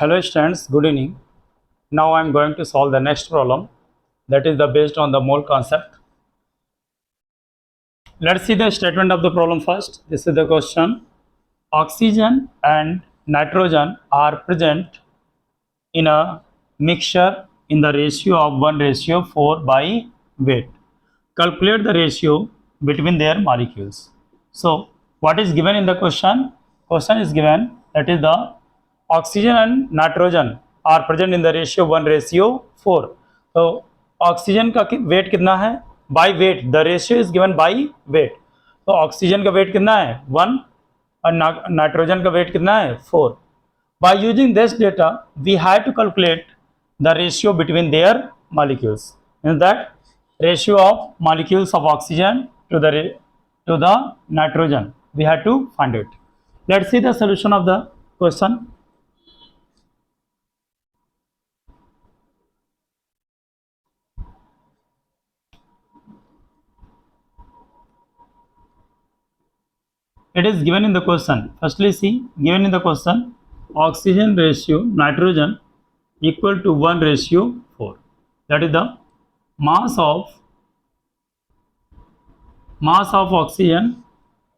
Hello students, good evening. Now I am going to solve the next problem, that is based on the mole concept. Let's see the statement of the problem first. This is the question. Oxygen and nitrogen are present in a mixture in the ratio of 1:4 by weight. Calculate the ratio between their molecules. So what is given in the question? Question is given, that is the oxygen and nitrogen are present in the ratio 1:4. तो oxygen का weight कितना है? By weight, the ratio is given by weight. तो oxygen का weight कितना है? 1 और nitrogen का वेट कितना है? 4. By using this data, we had to calculate the ratio between their molecules. In that ratio of molecules of oxygen to the nitrogen, we had to find it. Let's see the solution of the question. It is given in the question. Firstly, see, given in the question, oxygen ratio nitrogen equal to 1:4. That is the mass of oxygen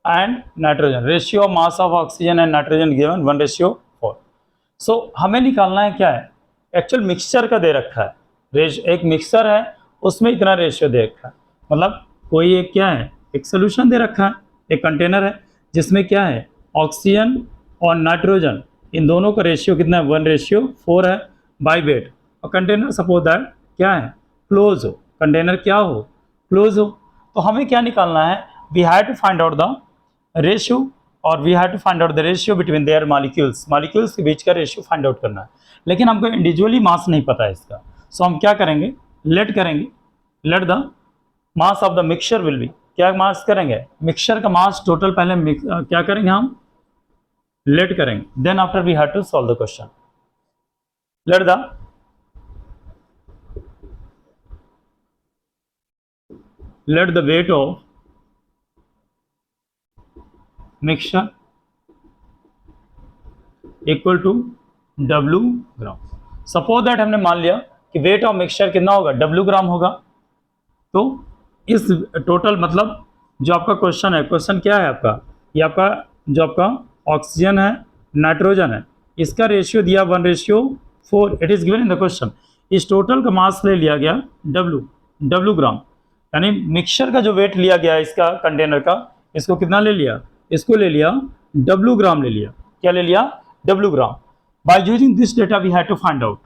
and nitrogen. Ratio of mass of oxygen and nitrogen given 1:4. So हमें निकालना है क्या है? Actual mixture का दे रखा है. एक mixture है, उसमें इतना रेशियो दे रखा है. मतलब कोई एक क्या है? एक सोल्यूशन दे रखा है, एक कंटेनर है जिसमें क्या है? ऑक्सीजन और नाइट्रोजन, इन दोनों का रेशियो कितना है? 1:4 है बाय वेट. और कंटेनर सपोज दैट क्या है? क्लोज हो. कंटेनर क्या हो? क्लोज हो. तो हमें क्या निकालना है? We have to find out the ratio, और we have to find out the ratio between their molecules. Molecules के बीच का रेशियो फाइंड आउट करना है. लेकिन हमको इंडिविजुअली मास नहीं पता है इसका. सो हम क्या करेंगे? लेट करेंगे. Let the mass of the mixture will be. क्या मास करेंगे? मिक्सचर का मास टोटल पहले क्या करेंगे? हम लेट करेंगे. Then after we have to solve the question. Let the weight of mixture equal to W gram. Suppose that हमने मान लिया कि वेट ऑफ मिक्सचर कितना होगा? W ग्राम होगा. तो इस टोटल मतलब जो आपका क्वेश्चन है, क्वेश्चन क्या है आपका? ये आपका जो आपका ऑक्सीजन है, नाइट्रोजन है, इसका रेशियो दिया 1:4. It is given in the question. इस टोटल का मास ले लिया गया W ग्राम. यानी मिक्सचर का जो वेट लिया गया इसका कंटेनर का, इसको कितना ले लिया? इसको ले लिया W ग्राम ले लिया. क्या ले लिया? W gram. By using this data we have to find out.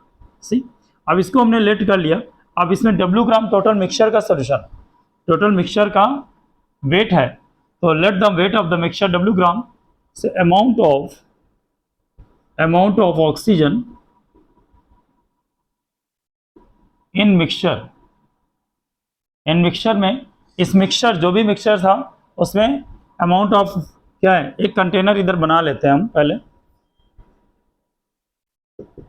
See, अब इसको हमने लेट कर लिया. अब इसमें W ग्राम टोटल मिक्सचर का सोल्यूशन, टोटल मिक्सचर का वेट है. तो let the weight of the mixture W gram. से amount of oxygen in mixture में, इस मिक्सचर जो भी मिक्सचर था उसमें अमाउंट ऑफ क्या है? एक कंटेनर इधर बना लेते हैं हम पहले.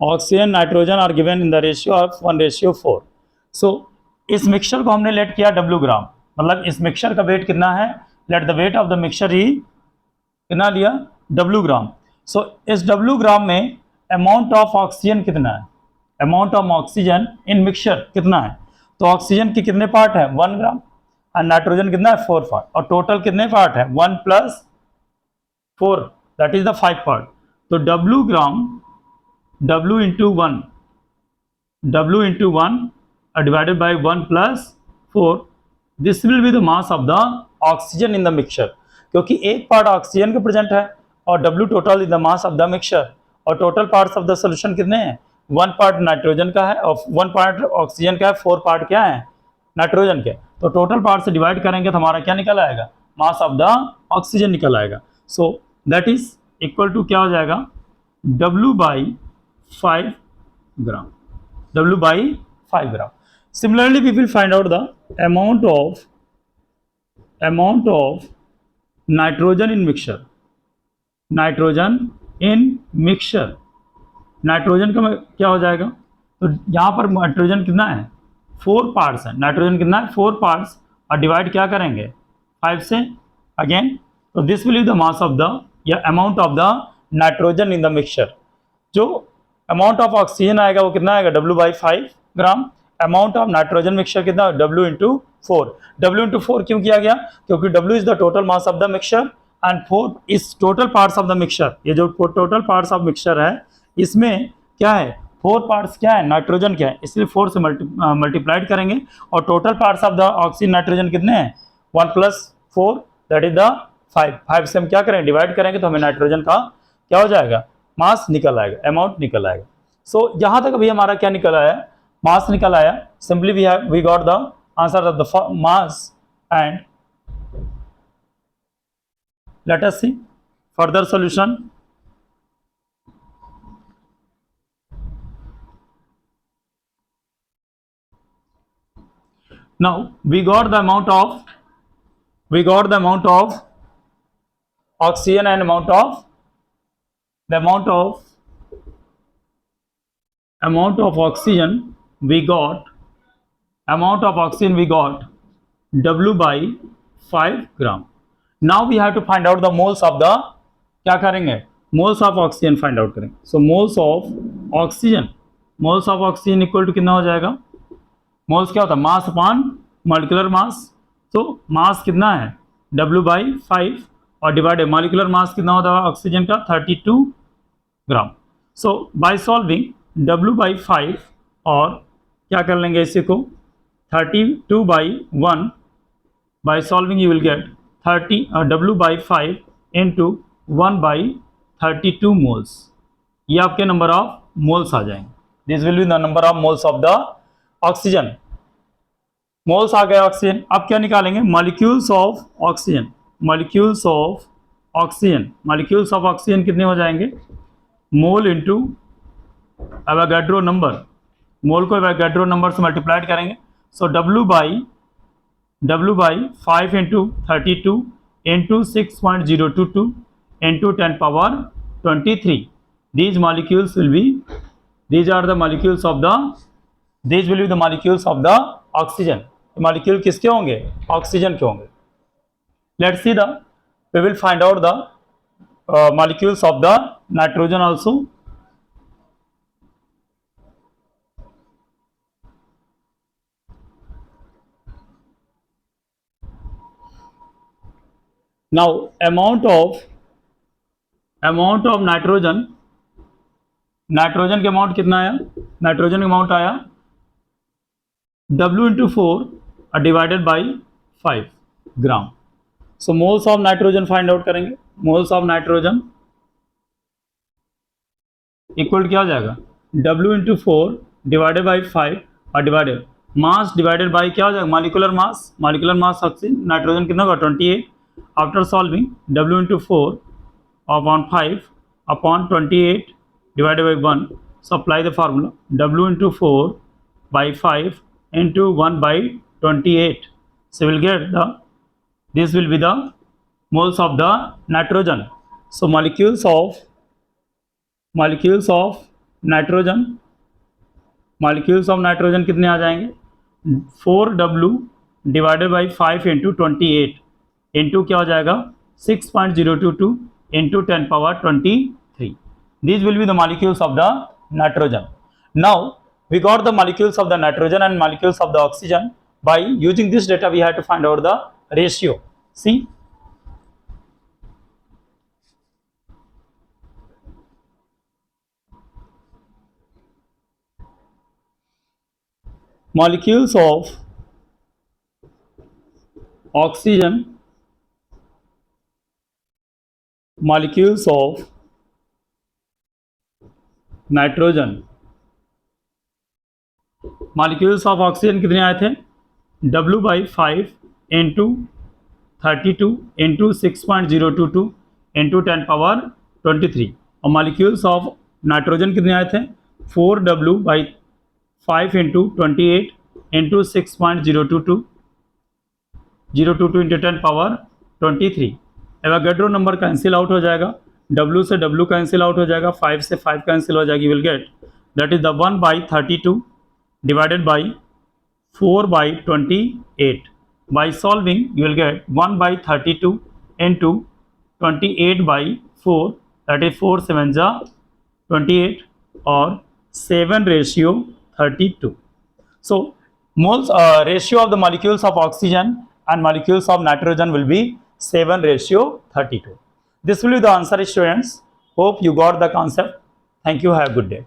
Oxygen nitrogen are given in the ratio of 1:4. So इस मिक्सचर को हमने लेट किया W ग्राम. मतलब इस मिक्सचर का वेट कितना है? Let the weight of the mixture ही कितना लिया? W ग्राम. सो इस W ग्राम में अमाउंट ऑफ ऑक्सीजन कितना है? Amount of oxygen in mixture कितना है? तो ऑक्सीजन के कितने पार्ट है? 1 ग्राम. और नाइट्रोजन कितना है? 4 पार्ट. और टोटल कितने पार्ट है? 1 + 4, दैट इज द 5 पार्ट. तो W gram, W into 1 divided by 1 + 4, this will be the mass of the oxygen in the mixture. क्योंकि एक पार्ट ऑक्सीजन का प्रेजेंट है और W total is the mass of the mixture. और total parts of the solution कितने हैं? 1 part nitrogen का है और 1 पार्ट ऑक्सीजन का है, 4 पार्ट क्या है? नाइट्रोजन के. तो टोटल पार्ट से डिवाइड करेंगे तो हमारा क्या निकल आएगा? मास ऑफ द ऑक्सीजन निकल आएगा. So that is equal to क्या हो जाएगा? W/5 gram. W/5 gram. Similarly, we will find out the amount of nitrogen in mixture. Nitrogen का क्या हो जाएगा? तो यहाँ पर नाइट्रोजन कितना है? 4 पार्ट्स है. नाइट्रोजन कितना है? 4 पार्ट्स. और डिवाइड क्या करेंगे? 5 से अगेन. तो this will be the mass of the या amount of the nitrogen in the mixture. जो अमाउंट ऑफ ऑक्सीजन आएगा वो कितना आएगा W/5 gram. Amount of nitrogen mixture कितना W/4। W/4 क्यों किया गया, क्योंकि W is the total mass of the mixture and 4 is total parts of the mixture. ये जो टोटल पार्ट्स ऑफ मिक्सचर है इसमें क्या है, 4 पार्ट्स क्या है, नाइट्रोजन क्या है, इसलिए 4 से मल्टीप्लाइड करेंगे और total parts of the oxygen nitrogen कितने हैं 1 + 4 दैट इज द 5 से हम क्या करेंगे डिवाइड करेंगे तो हमें नाइट्रोजन का क्या हो जाएगा मास निकल आएगा, अमाउंट निकल आएगा। सो यहाँ तक अभी हमारा क्या निकल आया, मास निकल आया। Simply we got the answer of the mass and let us see further solution. Now we got the amount of oxygen and amount of oxygen we got W/5 gram. Now we have to find out the moles of the, क्या करेंगे, moles of oxygen find out करेंगे। So moles of oxygen equal to कितना हो जाएगा, moles क्या होता है mass upon molecular mass. तो मास कितना है W/5 और डिवाइडेड मॉलिक्यूलर मास कितना होता है ऑक्सीजन का 32 ग्राम। सो बाय सॉल्विंग W/5 और क्या कर लेंगे इसी को 32/1 by solving you will get W/5 into 1/32 moles. ये आपके नंबर ऑफ मोल्स आ जाएंगे। This will be the number of moles of the oxygen. Moles आ गए ऑक्सीजन। अब क्या निकालेंगे molecules of oxygen. Molecules of oxygen कितने हो जाएंगे, mole into Avogadro number. Mole को एवोगाड्रो नंबर से मल्टीप्लाइड करेंगे। So W/5 into 32 into 6.022 into 10⁻23। These molecules will be, these are the molecules of the, these will be the molecules of the oxygen. Molecule किसके होंगे, oxygen के होंगे। Let's see the, we will find out the molecules of the nitrogen also. Now amount of nitrogen, nitrogen के amount कितना आया, nitrogen का amount आया W/4 divided by 5 gram. So moles of nitrogen find out करेंगे। Moles of nitrogen equal क्या हो जाएगा W/4 divided by 5 और डिवाइडेड मास डिवाइडेड बाई क्या हो जाएगा molecular mass. Molecular mass oxygen nitrogen कितना होगा 28। After solving W/4 upon 5 upon 28 divided by 1. So apply the formula W/4 by 5 into 1/28. So we'll get the, this will be the moles of the nitrogen. So molecules of nitrogen कितने आ जाएंगे 4W divided by 5 into 28 into क्या हो जाएगा 6.022 into 10⁻23. These will be the molecules of the nitrogen. Now we got the molecules of the nitrogen and molecules of the oxygen. By using this data we have to find out the ratio. See, molecules of oxygen, molecules of nitrogen, molecules of oxygen कितने आए थे W/5 into 32 into 6.022 into 10⁻23 और molecules of nitrogen कितने आए थे 4W/5 into 28 into 6.022 into 10⁻23। Avogadro number cancel out हो जाएगा, W से W कैंसिल आउट हो जाएगा, 5 से 5 कैंसिल हो जाएगी। Will get that is the 1/32 divided by 4/28। By solving you will gate 1/32 into 28/4 that is 4 7 जा 28 or 7:32. So moles ratio of the molecules of oxygen and molecules of nitrogen will be 7:32. This will be the answer, students. Hope you got the concept. Thank you. Have a good day.